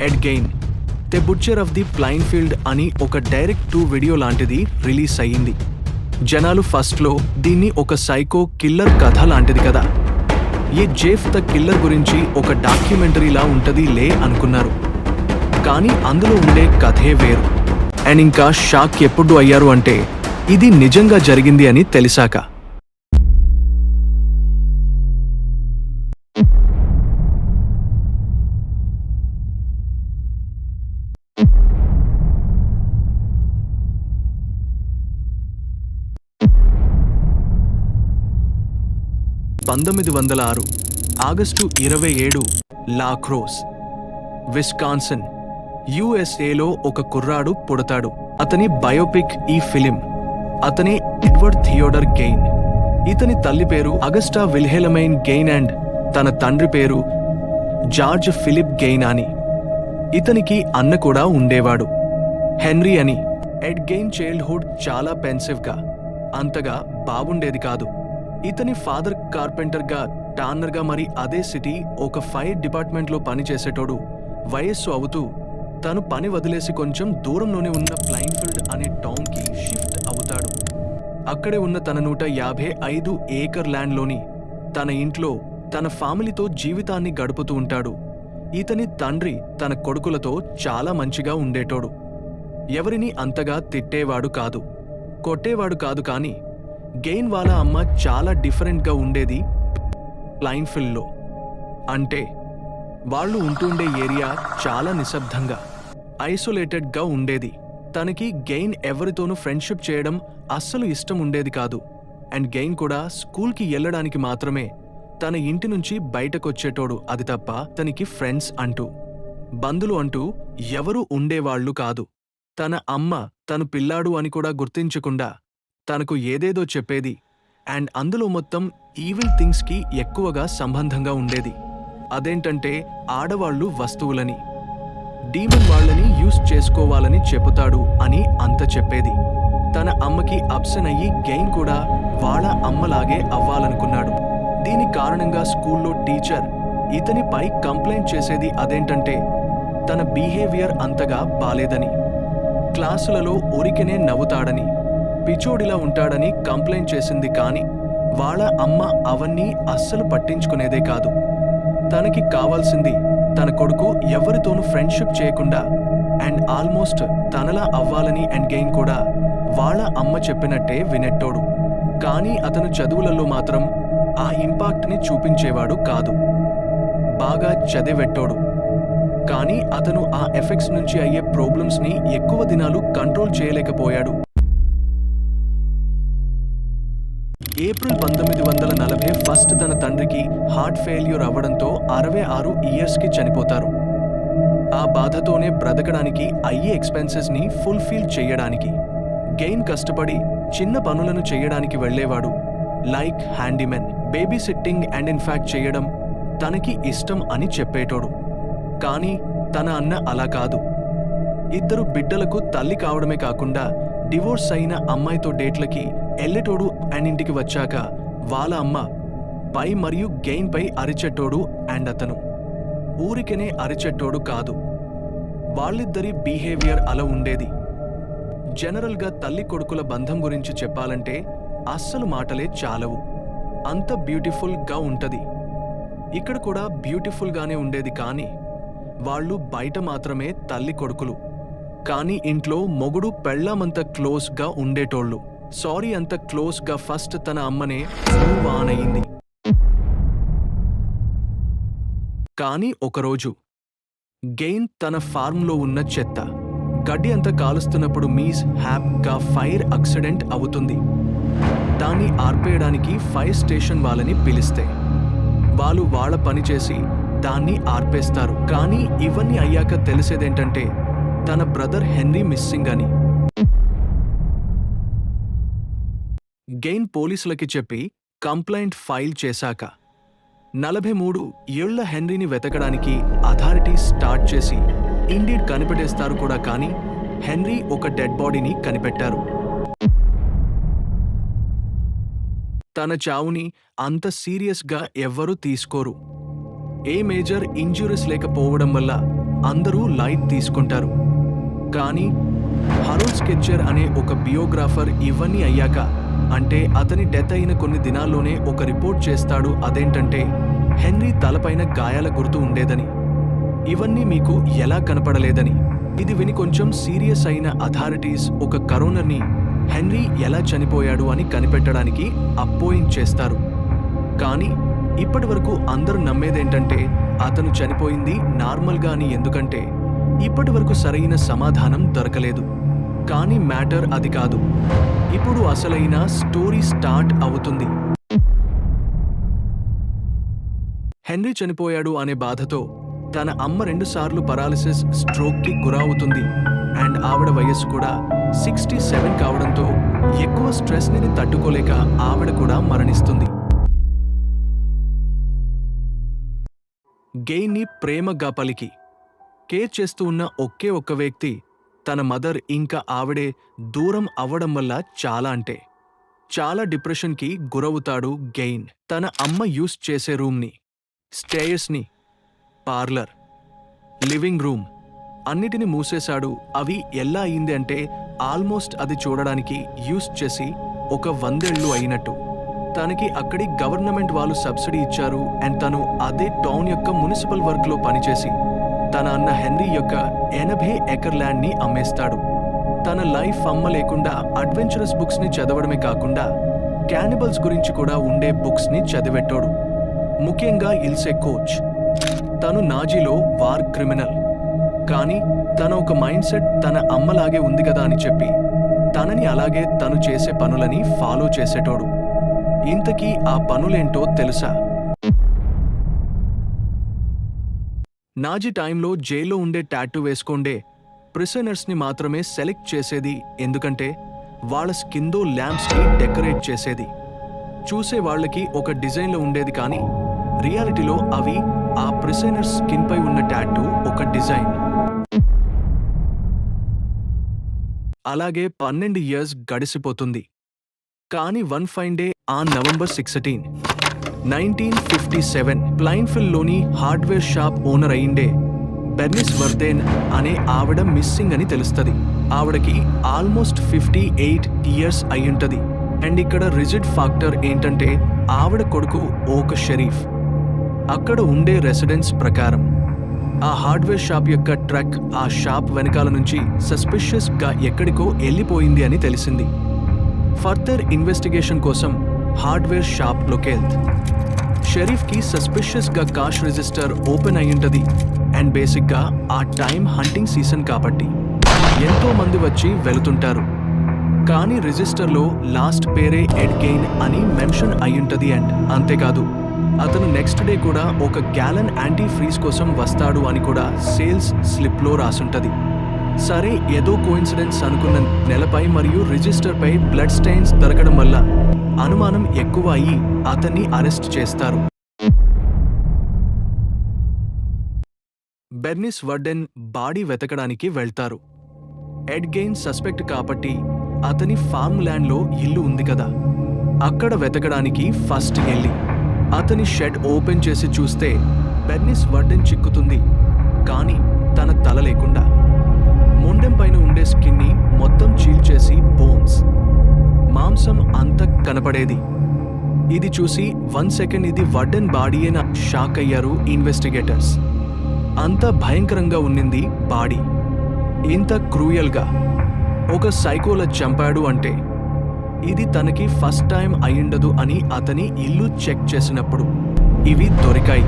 Ed Gein the butcher of the Plainfield అని ఒక direct to video లాంటిది release అయ్యింది. జనాలు ఫస్ట్లో దీన్ని ఒక సైకో కిల్లర్ కథ లాంటిది కదా, ఏ జెఫ్ ద కిల్లర్ గురించి ఒక డాక్యుమెంటరీలా ఉంటది లే అనుకున్నారు. కానీ అందులో ఉండే కథే వేరు. అండ్ ఇంకా షాక్ ఎప్పుడు అయ్యారు అంటే ఇది నిజంగా జరిగింది అని తెలిసాక. ఆగస్టు 27 లాక్రోస్, విస్కాన్సిన్, యుఎస్ఏలో ఒక కుర్రాడు పుడతాడు. అతని బయోపిక్ ఈ ఫిలిం. అతనే ఎడ్వర్డ్ థియోడర్ గెయిన్. ఇతని తల్లి పేరు అగస్టా విల్హెల్మైన్ గెయిన్ అండ్ తన తండ్రి పేరు జార్జ్ ఫిలిప్ గెయిన్ అని. ఇతనికి అన్న కూడా ఉండేవాడు, హెన్రీ అని. ఎడ్ గెయిన్ చైల్డ్హుడ్ చాలా పెన్సివ్గా, అంతగా బాగుండేది కాదు. ఇతని ఫాదర్ కార్పెంటర్గా, టాన్నర్గా, మరి అదే సిటీ ఒక ఫైర్ డిపార్ట్మెంట్లో పనిచేసేటోడు. వయస్సు అవుతూ తను పని వదిలేసి కొంచెం దూరంలోనే ఉన్న ప్లైన్ఫీల్డ్ అనే టౌన్కి షిఫ్ట్ అవుతాడు. అక్కడే ఉన్న తన 155 ఏకర్ ల్యాండ్లోని తన ఇంట్లో తన ఫ్యామిలీతో జీవితాన్ని గడుపుతూ ఉంటాడు. ఇతని తండ్రి తన కొడుకులతో చాలా మంచిగా ఉండేటోడు. ఎవరిని అంతగా తిట్టేవాడు కాదు, కొట్టేవాడు కాదు. కానీ గెయిన్ వాళ్ళ అమ్మ చాలా డిఫరెంట్గా ఉండేది. ప్లైన్ఫీల్డ్లో అంటే వాళ్ళు ఉంటుండే ఏరియా చాలా నిశ్శబ్దంగా, ఐసోలేటెడ్గా ఉండేది. తనకి గెయిన్ ఎవరితోనూ ఫ్రెండ్షిప్ చేయడం అస్సలు ఇష్టం ఉండేది కాదు. అండ్ గెయిన్ కూడా స్కూల్కి వెళ్ళడానికి మాత్రమే తన ఇంటి నుంచి బయటకొచ్చేటోడు. అది తప్ప తనకి ఫ్రెండ్స్ అంటూ, బంధువులు అంటూ ఎవరూ ఉండేవాళ్లు కాదు. తన అమ్మ తను పిల్లాడు అని కూడా గుర్తించకుండా తనకు ఏదేదో చెప్పేది. అండ్ అందులో మొత్తం ఈవిల్ థింగ్స్కి ఎక్కువగా సంబంధంగా ఉండేది. అదేంటంటే ఆడవాళ్లు వస్తువులని, డీమన్ వాళ్ళని యూస్ చేసుకోవాలని చెబుతాడు అని అంత చెప్పేది. తన అమ్మకి అప్సెన్ అయ్యి గెయిన్ కూడా వాళ్ళ అమ్మలాగే అవ్వాలనుకున్నాడు. దీని కారణంగా స్కూల్లో టీచర్ ఇతనిపై కంప్లైంట్ చేసేది. అదేంటంటే తన బిహేవియర్ అంతగా బాలేదని, క్లాసులలో ఊరికనే నవ్వుతాడని, పిచోడిలా ఉంటాడని కంప్లైంట్ చేసింది. కానీ వాళ్ళ అమ్మ అవన్నీ అస్సలు పట్టించుకునేదే కాదు. తనకి కావాల్సింది తన కొడుకు ఎవరితోనూ ఫ్రెండ్షిప్ చేయకుండా అండ్ ఆల్మోస్ట్ తనలా అవ్వాలని. అండ్ గెయిన్ కూడా వాళ్ళ అమ్మ చెప్పినట్టే వినెట్టోడు. కానీ అతను చదువులలో మాత్రం ఆ ఇంపాక్ట్ని చూపించేవాడు కాదు. బాగా చదివెట్టోడు, కానీ అతను ఆ ఎఫెక్ట్స్ నుంచి అయ్యే ప్రాబ్లమ్స్ని ఎక్కువ దినాలు కంట్రోల్ చేయలేకపోయాడు. ఏప్రిల్ 1941 తన తండ్రికి హార్ట్ ఫెయిల్యూర్ అవ్వడంతో 66 ఇయర్స్కి చనిపోతారు. ఆ బాధతోనే బ్రతకడానికి అయ్యే ఎక్స్పెన్సెస్ని ఫుల్ఫిల్ చేయడానికి గెయిన్ కష్టపడి చిన్న పనులను చేయడానికి వెళ్లేవాడు. Like handymen, babysitting and in fact చేయడం తనకి ఇష్టం అని చెప్పేటోడు. కానీ తన అన్న అలా కాదు. 2 బిడ్డలకు తల్లి కావడమే కాకుండా డివోర్స్ అయిన అమ్మాయితో డేట్లకి ఎల్లెటోడు. అండ్ ఇంటికి వచ్చాక వాళ్ళ అమ్మ పై మరియు గెయిన్ పై అరిచెట్టోడు. అండ్ అతను ఊరికనే అరిచెట్టోడు కాదు, వాళ్ళిద్దరి బిహేవియర్ అలా ఉండేది. జనరల్గా తల్లి కొడుకుల బంధం గురించి చెప్పాలంటే అస్సలు మాటలే చాలవు, అంత బ్యూటిఫుల్గా ఉంటది. ఇక్కడ కూడా బ్యూటిఫుల్గానే ఉండేది. కానీ వాళ్ళు బయట మాత్రమే తల్లి కొడుకులు, కానీ ఇంట్లో మొగుడు పెళ్ళామంత క్లోజ్గా ఉండేటోళ్ళు. సారీ, అంత క్లోజ్గా ఫస్ట్ తన అమ్మనే మూవ్ ఆన్ అయింది. కానీ ఒకరోజు గెయిన్ తన ఫార్మ్లో ఉన్న చెత్త, గడ్డి అంతా కాలుస్తున్నప్పుడు మీస్ హ్యాప్గా ఫైర్ యాక్సిడెంట్ అవుతుంది. దాన్ని ఆర్పేయడానికి ఫైర్ స్టేషన్ వాళ్ళని పిలిస్తే వాళ్ళు వాళ్ళ పని చేసి దాన్ని ఆర్పేస్తారు. కానీ ఇవన్నీ అయ్యాక తెలిసేదేంటంటే తన బ్రదర్ హెన్రీ మిస్సింగ్ అని. గెయిన్ పోలీసులకి చెప్పి కంప్లైంట్ ఫైల్ చేశాక 43 ఏళ్ల హెన్రీని వెతకడానికి అథారిటీస్ స్టార్ట్ చేసి ఇండీడ్ కనిపెట్టేస్తారు కూడా. కానీ హెన్రీ ఒక డెడ్ బాడీని కనిపెట్టారు. తన చావుని అంత సీరియస్గా ఎవ్వరూ తీసుకోరు. ఏ మేజర్ ఇంజురీస్ లేకపోవడం వల్ల అందరూ లైట్ తీసుకుంటారు. కానీ హరోల్డ్ స్కెచ్చర్ అనే ఒక బియోగ్రాఫర్ ఇవన్నీ అయ్యాక, అంటే అతని డెత్ అయిన కొన్ని దినాల్లోనే ఒక రిపోర్ట్ చేస్తాడు. అదేంటంటే హెన్రీ తలపైన గాయాల గుర్తు ఉండేదని, ఇవన్నీ మీకు ఎలా కనపడలేదని. ఇది విని కొంచెం సీరియస్ అయిన అథారిటీస్ ఒక కరోనర్ని హెన్రీ ఎలా చనిపోయాడు అని కనిపెట్టడానికి అపాయింట్ చేస్తారు. కానీ ఇప్పటి వరకు అందరూ నమ్మేదేంటంటే అతను చనిపోయింది నార్మల్గా అని. ఎందుకంటే ఇప్పటి వరకు సరైన సమాధానం దొరకలేదు. కానీ మ్యాటర్ అది కాదు. ఇప్పుడు అసలైన స్టోరీ స్టార్ట్ అవుతుంది. హెన్రీ చనిపోయాడు అనే బాధతో తన అమ్మ 2 సార్లు పరాలిసిస్ స్ట్రోక్కి గురవుతుంది. అండ్ ఆవిడ వయస్సు కూడా 67 కావడంతో ఎక్కువ స్ట్రెస్ని తట్టుకోలేక ఆవిడ కూడా మరణిస్తుంది. గెయిన్ని ప్రేమగా పలికి కేర్ చేస్తూ ఉన్న ఒకే ఒక్క వ్యక్తి తన మదర్. ఇంకా ఆవిడే దూరం అవ్వడం వల్ల చాలా డిప్రెషన్కి గురవుతాడు గెయిన్. తన అమ్మ యూస్ చేసే రూమ్ని, స్టేయర్స్ని, పార్లర్, లివింగ్ రూమ్ అన్నిటిని మూసేశాడు. అవి ఎలా అయింది అంటే ఆల్మోస్ట్ అది చూడడానికి యూస్ చేసి ఒక 100 ఏళ్ళు అయినట్టు. తనకి అక్కడి గవర్నమెంట్ వాళ్ళు సబ్సిడీ ఇచ్చారు. అండ్ తను అదే టౌన్ యొక్క మున్సిపల్ వర్క్లో పనిచేసి తన అన్న హెన్రీ యొక్క 80 ఎకర్ ల్యాండ్ని అమ్మేస్తాడు. తన లైఫ్ అమ్మ లేకుండా అడ్వెంచరస్ బుక్స్ని చదవడమే కాకుండా క్యానిబల్స్ గురించి కూడా ఉండే బుక్స్ని చదివెట్టాడు. ముఖ్యంగా ఇల్సే కోచ్. తను నాజీలో వార్ క్రిమినల్. కానీ తన ఒక మైండ్ సెట్ తన అమ్మలాగే ఉంది కదా అని చెప్పి తనని అలాగే తను చేసే పనులని ఫాలో చేసేటోడు. ఇంతకీ ఆ పనులేంటో తెలుసా? నాజీ టైంలో జైల్లో ఉండే టాటూ వేసుకోండే ప్రిసనర్స్ని మాత్రమే సెలెక్ట్ చేసేది. ఎందుకంటే వాళ్ళ స్కిన్తో ల్యాంప్స్ని డెకరేట్ చేసేది. చూసే వాళ్ళకి ఒక డిజైన్లో ఉండేది, కానీ రియాలిటీలో అవి ఆ ప్రిసనర్స్ స్కిన్పై ఉన్న టాటూ ఒక డిజైన్. అలాగే 12 ఇయర్స్ గడిసిపోతుంది. కానీ one fine day on November 16, 1957 ప్లైన్ఫిల్లోని హార్డ్వేర్ షాప్ ఓనర్ అయిండే బెర్నిస్ వర్డెన్ అనే ఆవిడ మిస్సింగ్ అని తెలుస్తుంది. ఆవిడకి ఆల్మోస్ట్ 58 ఇయర్స్ అయ్యుంటది. అండ్ ఇక్కడ రిజిడ్ ఫ్యాక్టర్ ఏంటంటే ఆవిడ కొడుకు ఒక షరీఫ్. అక్కడ ఉండే రెసిడెన్స్ ప్రకారం ఆ హార్డ్వేర్ షాప్ యొక్క ట్రక్ ఆ షాప్ వెనకాల నుంచి సస్పిషియస్ గా ఎక్కడికో వెళ్ళిపోయింది అని తెలిసింది. ఫర్దర్ ఇన్వెస్టిగేషన్ కోసం హార్డ్వేర్ షాప్ లోకెళ్త్ షరీఫ్ కి సస్పిషియస్ గా కాష్ రిజిస్టర్ ఓపెన్ అయ్యుంటది. అండ్ బేసిక్ గా ఆ టైం హంటింగ్ సీజన్ కాబట్టి ఎంతో మంది వచ్చి వెళుతుంటారు. కానీ రిజిస్టర్లో లాస్ట్ పేరే ఎడ్ గెయిన్ అని మెన్షన్ అయ్యుంటది. అండ్ అంతేకాదు అతను నెక్స్ట్ డే కూడా ఒక గ్యాలన్ యాంటీ ఫ్రీజ్ కోసం వస్తాడు అని కూడా సేల్స్ స్లిప్లో రాసుంటది. సరే, ఏదో కోఇన్సిడెన్స్ అనుకున్న నెలపై మరియు రిజిస్టర్పై బ్లడ్ స్టెయిన్స్ దొరకడం వల్ల అనుమానం ఎక్కువ అయ్యి అతన్ని అరెస్ట్ చేస్తారు. బెర్నిస్ వర్డెన్ బాడీ వెతకడానికి వెళ్తారు. ఎడ్ గెయిన్ సస్పెక్ట్ కాబట్టి అతని ఫార్మ్ ల్యాండ్లో ఇల్లు ఉంది కదా, అక్కడ వెతకడానికి ఫస్ట్ వెళ్ళి అతని షెడ్ ఓపెన్ చేసి చూస్తే బెర్నిస్ వర్డెన్ చిక్కుతుంది. కానీ తన తల లేకుండా మొండెం పైన ఉండే స్కిన్ని మొత్తం చీల్చేసి బోన్స్, మాంసం అంతా కనపడేది. ఇది చూసి 1 సెకండ్ ఇది వర్డెన్ బాడీ అని షాక్ అయ్యారు ఇన్వెస్టిగేటర్స్. అంత భయంకరంగా ఉన్నింది బాడీ. ఇంత క్రూయల్గా ఒక సైకోలా చంపాడు అంటే ఇది తనకి ఫస్ట్ టైం అయ్యుండదు అని అతని ఇల్లు చెక్ చేసినప్పుడు ఇవి దొరికాయి.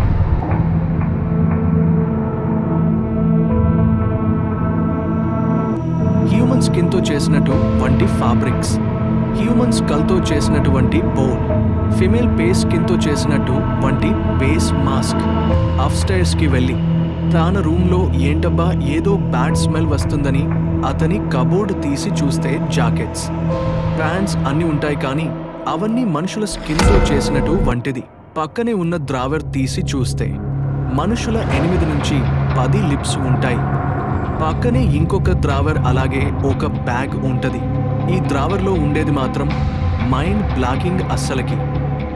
హ్యూమన్ స్కిన్తో చేసినట్టు వంటి ఫ్యాబ్రిక్స్, హ్యూమన్ స్కల్తో చేసినటువంటి బోల్, ఫిమేల్ పేస్ స్కిన్తో చేసినట్టు వంటి పేస్ మాస్క్. అప్స్టైర్స్కి వెళ్ళి తన రూమ్లో ఏంటబ్బా ఏదో బ్యాడ్ స్మెల్ వస్తుందని అతని కబోర్డ్ తీసి చూస్తే జాకెట్స్, ప్యాంట్స్ అన్నీ ఉంటాయి. కానీ అవన్నీ మనుషుల స్కిన్తో చేసినట్టు వంటిది. పక్కనే ఉన్న ద్రావర్ తీసి చూస్తే మనుషుల 8 నుంచి 10 లిప్స్ ఉంటాయి. పక్కనే ఇంకొక ద్రావర్, అలాగే ఒక బ్యాగ్ ఉంటది. ఈ ద్రావర్లో ఉండేది మాత్రం మైండ్ బ్లాకింగ్ అస్సలకి.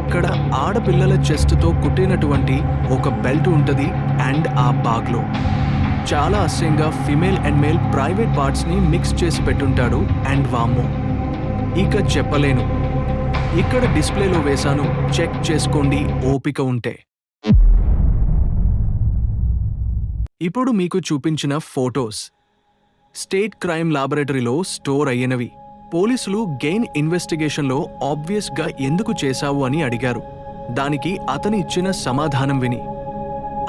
ఇక్కడ ఆడపిల్లల చెస్ట్తో కుట్టినటువంటి ఒక బెల్ట్ ఉంటది. అండ్ ఆ బాగ్లో చాలా అసహ్యంగా ఫిమేల్ అండ్ మేల్ ప్రైవేట్ పార్ట్స్ని మిక్స్ చేసి పెట్టుంటాడు. అండ్ వామ్మో, ఇక చెప్పలేను. ఇక్కడ డిస్ప్లేలో వేశాను, చెక్ చేసుకోండి ఓపిక ఉంటే. ఇప్పుడు మీకు చూపించిన ఫోటోస్ స్టేట్ క్రైమ్ లాబొరేటరీలో స్టోర్ అయ్యినవి. పోలీసులు గెయిన్ ఇన్వెస్టిగేషన్లో ఆబ్వియస్గా ఎందుకు చేశావు అని అడిగారు. దానికి అతను ఇచ్చిన సమాధానం విని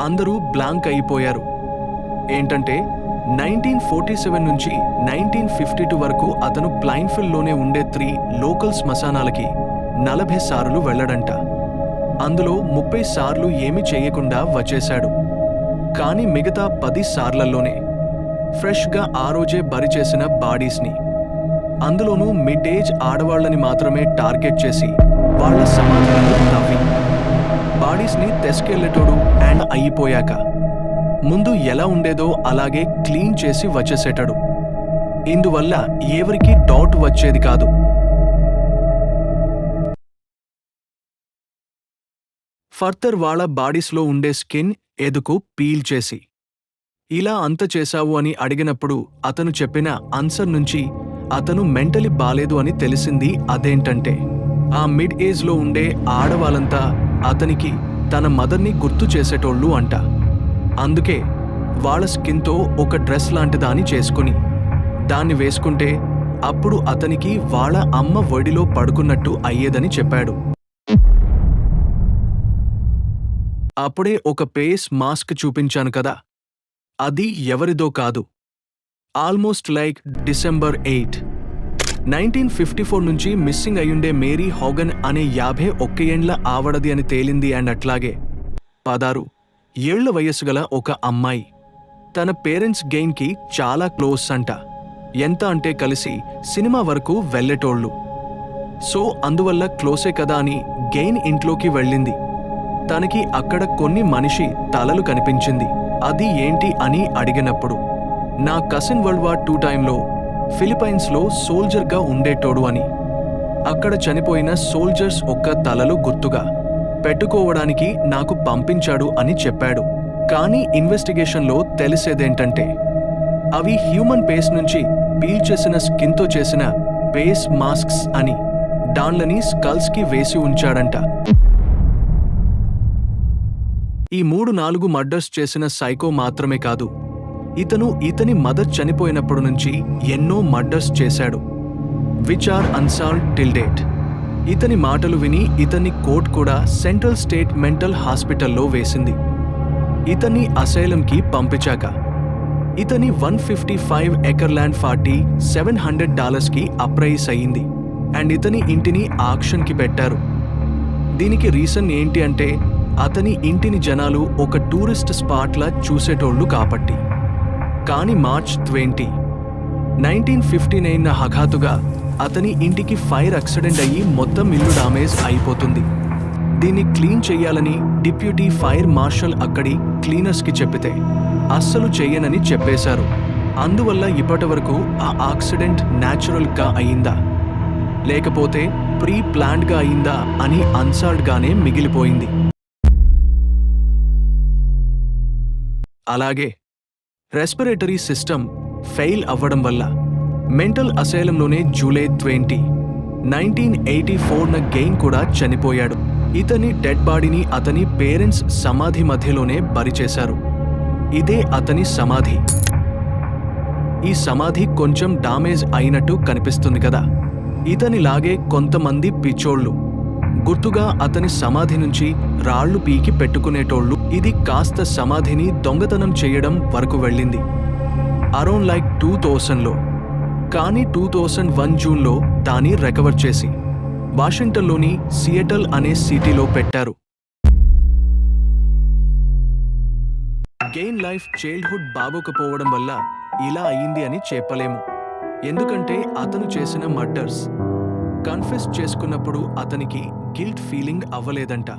అందరూ బ్లాంక్ అయిపోయారు. ఏంటంటే 1947 నుంచి 1952 వరకు అతను ప్లైన్ఫిల్డ్లోనే ఉండే 3 లోకల్ శ్మశానాలకి 40 సార్లు వెళ్లడంట. అందులో 30 సార్లు ఏమీ చేయకుండా వచ్చేశాడు. కానీ మిగతా 10 సార్లలోనే ఫ్రెష్గా ఆ రోజే బరి చేసిన బాడీస్ని, అందులోనూ మిడ్ ఏజ్ ఆడవాళ్లని మాత్రమే టార్గెట్ చేసి వాళ్ల సమాధానాలు తవ్వి బాడీస్ని తెస్కెళ్లేటోడు. అండ్ అయిపోయాక ముందు ఎలా ఉండేదో అలాగే క్లీన్ చేసి వచ్చేసేటాడు. ఇందువల్ల ఎవరికీ డౌట్ వచ్చేది కాదు. ఫర్దర్ వాళ్ళ బాడీస్లో ఉండే స్కిన్ ఎదుకు పీల్ చేసి ఇలా అంత చేశావు అని అడిగినప్పుడు అతను చెప్పిన ఆన్సర్ నుంచి అతను మెంటలీ బాలేదు అని తెలిసింది. అదేంటంటే ఆ మిడ్ ఏజ్లో ఉండే ఆడవాళ్ళంతా అతనికి తన మదర్ని గుర్తు చేసేటోళ్ళు అంట. అందుకే వాళ్ళ స్కిన్తో ఒక డ్రెస్ లాంటిదాన్ని చేసుకుని దాన్ని వేసుకుంటే అప్పుడు అతనికి వాళ్ళ అమ్మ ఒడిలో పడుకున్నట్టు అయ్యేదని చెప్పాడు. అప్పుడే ఒక ఫేస్ మాస్క్ చూపించాను కదా, అది ఎవరిదో కాదు. ఆల్మోస్ట్ లైక్ December 8, 1954 నుంచి మిస్సింగ్ అయ్యుండే మేరీ హోగన్ అనే 51 ఏండ్ల ఆవడది అని తేలింది. అండ్ అట్లాగే 16 ఏళ్ల వయస్సు గల ఒక అమ్మాయి తన పేరెంట్స్ గెయిన్కి చాలా క్లోజ్ అంట. ఎంత అంటే కలిసి సినిమా వరకు వెళ్ళేటోళ్ళు. సో అందువల్ల క్లోజే కదా అని గెయిన్ ఇంట్లోకి వెళ్ళింది. తనకి అక్కడ కొన్ని మనిషి తలలు కనిపించింది. అది ఏంటి అని అడిగినప్పుడు నా కజిన్ World War II టైంలో ఫిలిప్పైన్స్లో సోల్జర్గా ఉండేటోడు అని, అక్కడ చనిపోయిన సోల్జర్స్ ఒక్క తలలు గుర్తుగా పెట్టుకోవడానికి నాకు పంపించాడు అని చెప్పాడు. కానీ ఇన్వెస్టిగేషన్లో తెలిసేదేంటంటే అవి హ్యూమన్ పేస్ నుంచి పీల్ చేసిన స్కిన్తో చేసిన పేస్ మాస్క్స్ అని. దాన్లని స్కల్స్కి వేసి ఉంచాడంట. ఈ 3-4 మర్డర్స్ చేసిన సైకో మాత్రమే కాదు, ఇతని మదర్ చనిపోయినప్పుడు నుంచి ఎన్నో మర్డర్స్ చేశాడు, which are unsolved till date. ఇతని మాటలు విని ఇతన్ని కోర్ట్ కూడా సెంట్రల్ స్టేట్ మెంటల్ హాస్పిటల్లో వేసింది. ఇతన్ని అసైలంకి పంపించాక ఇతని 155 ఎకర్ ల్యాండ్ $700కి అప్రైజ్ అయ్యింది. అండ్ ఇతని ఇంటిని ఆక్షన్కి పెట్టారు. దీనికి రీజన్ ఏంటి అంటే అతని ఇంటిని జనాలు ఒక టూరిస్ట్ స్పాట్లా చూసేటోళ్లు కాబట్టి. కానీ March 20, 1959 హఠాత్తుగా అతని ఇంటికి ఫైర్ యాక్సిడెంట్ అయ్యి మొత్తం ఇల్లు డామేజ్ అయిపోతుంది. దీన్ని క్లీన్ చెయ్యాలని డిప్యూటీ ఫైర్ మార్షల్ అక్కడి క్లీనర్స్కి చెప్పితే అస్సలు చెయ్యనని చెప్పేశారు. అందువల్ల ఇప్పటివరకు ఆ యాక్సిడెంట్ న్యాచురల్గా అయిందా లేకపోతే ప్రీ ప్లాన్డ్గా అయిందా అని అన్సాల్వ్డ్గానే మిగిలిపోయింది. అలాగే రెస్పిరేటరీ సిస్టమ్ ఫెయిల్ అవ్వడం వల్ల మెంటల్ అసైలంలోనే జూలై 20, 1984 గెయిన్ కూడా చనిపోయాడు. ఇతని డెడ్ బాడీని అతని పేరెంట్స్ సమాధి మధ్యలోనే బరి చేశారు. ఇదే అతని సమాధి. ఈ సమాధి కొంచెం డామేజ్ అయినట్టు కనిపిస్తుంది కదా. ఇతనిలాగే కొంతమంది పిచ్చోళ్ళు గుర్తుగా అతని సమాధి నుంచి రాళ్లు పీకి పెట్టుకునేటోళ్ళు. ఇది కాస్త సమాధిని దొంగతనం చేయడం వరకు వెళ్ళింది అరౌండ్ లైక్ 2000లో. కానీ 2001 జూన్లో దాన్ని రికవర్ చేసి వాషింగ్టన్లోని సియటల్ అనే సిటీలో పెట్టారు. గెయిన్ లైఫ్ చైల్డ్హుడ్ బాగోకపోవడం వల్ల ఇలా అయ్యింది అని చెప్పలేము. ఎందుకంటే అతను చేసిన మర్డర్స్ కన్ఫెస్ చేసుకున్నప్పుడు అతనికి గిల్ట్ ఫీలింగ్ అవ్వలేదంట.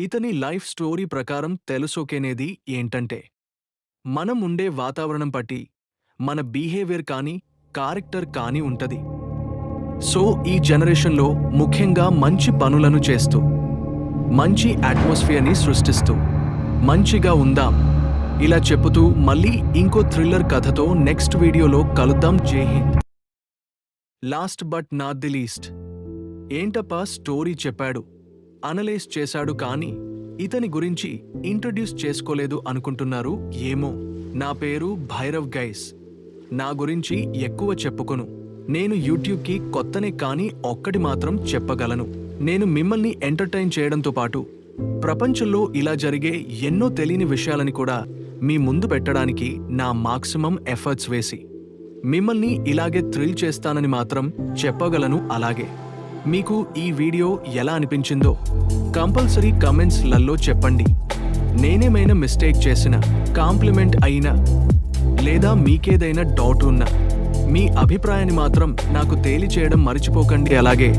ఇతని లైఫ్ స్టోరీ ప్రకారం తెలుసోకేనేది ఏంటంటే మనం ఉండే వాతావరణం బట్టి మన బిహేవియర్ కానీ క్యారెక్టర్ కానీ ఉంటది. సో ఈ జనరేషన్లో ముఖ్యంగా మంచి పనులను చేస్తూ మంచి అట్మాస్ఫియర్ని సృష్టిస్తూ మంచిగా ఉందాం. ఇలా చెప్పుతూ మళ్ళీ ఇంకో థ్రిల్లర్ కథతో నెక్స్ట్ వీడియోలో కలుద్దాం. జై హింద్. Last but not the least. ఏంటప్పా స్టోరీ చెప్పాడు, అనలైజ్ చేశాడు, కానీ ఇతని గురించి ఇంట్రడ్యూస్ చేసుకోలేదు అనుకుంటున్నారు ఏమో. నా పేరు భైరవ్ గైస్. నా గురించి ఎక్కువ చెప్పుకొను. నేను యూట్యూబ్కి కొత్తనే, కానీ ఒక్కటి మాత్రం చెప్పగలను. నేను మిమ్మల్ని ఎంటర్టైన్ చేయడంతో పాటు ప్రపంచంలో ఇలా జరిగే ఎన్నో తెలియని విషయాలని కూడా మీ ముందు పెట్టడానికి నా మాక్సిమం ఎఫర్ట్స్ వేసి మిమ్మల్ని ఇలాగే థ్రిల్ చేస్తానని మాత్రం చెప్పగలను. అలాగే మీకు ఈ వీడియో ఎలా అనిపించిందో కంపల్సరీ కమెంట్స్లలో చెప్పండి. నేనేమైనా మిస్టేక్ చేసినా, కాంప్లిమెంట్ అయినా, లేదా మీకేదైనా డౌట్ ఉన్నా మీ అభిప్రాయాన్ని మాత్రం నాకు తేలిచేయడం మర్చిపోకండి. అలాగే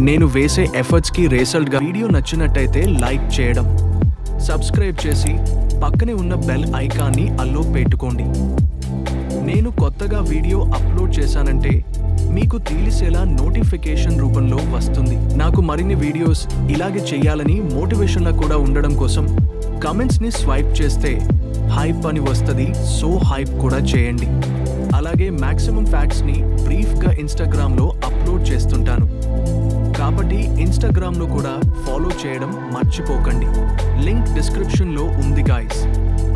నేను వేసే ఎఫర్ట్స్కి రిజల్ట్గా వీడియో నచ్చినట్టయితే లైక్ చేయడం, సబ్స్క్రైబ్ చేసి పక్కనే ఉన్న బెల్ ఐకాన్ని అల్లో పెట్టుకోండి. నేను కొత్తగా వీడియో అప్లోడ్ చేశానంటే మీకు తెలిసేలా నోటిఫికేషన్ రూపంలో వస్తుంది. నాకు మరిన్ని వీడియోస్ ఇలాగే చేయాలని మోటివేషన్లా కూడా ఉండడం కోసం కమెంట్స్ని స్వైప్ చేస్తే హైప్ అని వస్తుంది. సో హైప్ కూడా చేయండి. అలాగే మ్యాక్సిమం ఫ్యాక్ట్స్ని బ్రీఫ్గా ఇన్స్టాగ్రామ్లో అప్లోడ్ చేస్తుంటాను, కాబట్టి ఇన్స్టాగ్రామ్లో కూడా ఫాలో చేయడం మర్చిపోకండి. లింక్ డిస్క్రిప్షన్లో ఉంది గాయ్స్.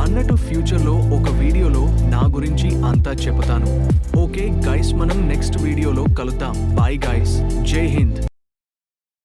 అన్నట్టు ఫ్యూచర్లో ఒక వీడియోలో నా గురించి అంతా చెబుతాను. ఓకే గైస్, మనం నెక్స్ట్ వీడియోలో కలుద్దాం. Bye guys. జై హింద్.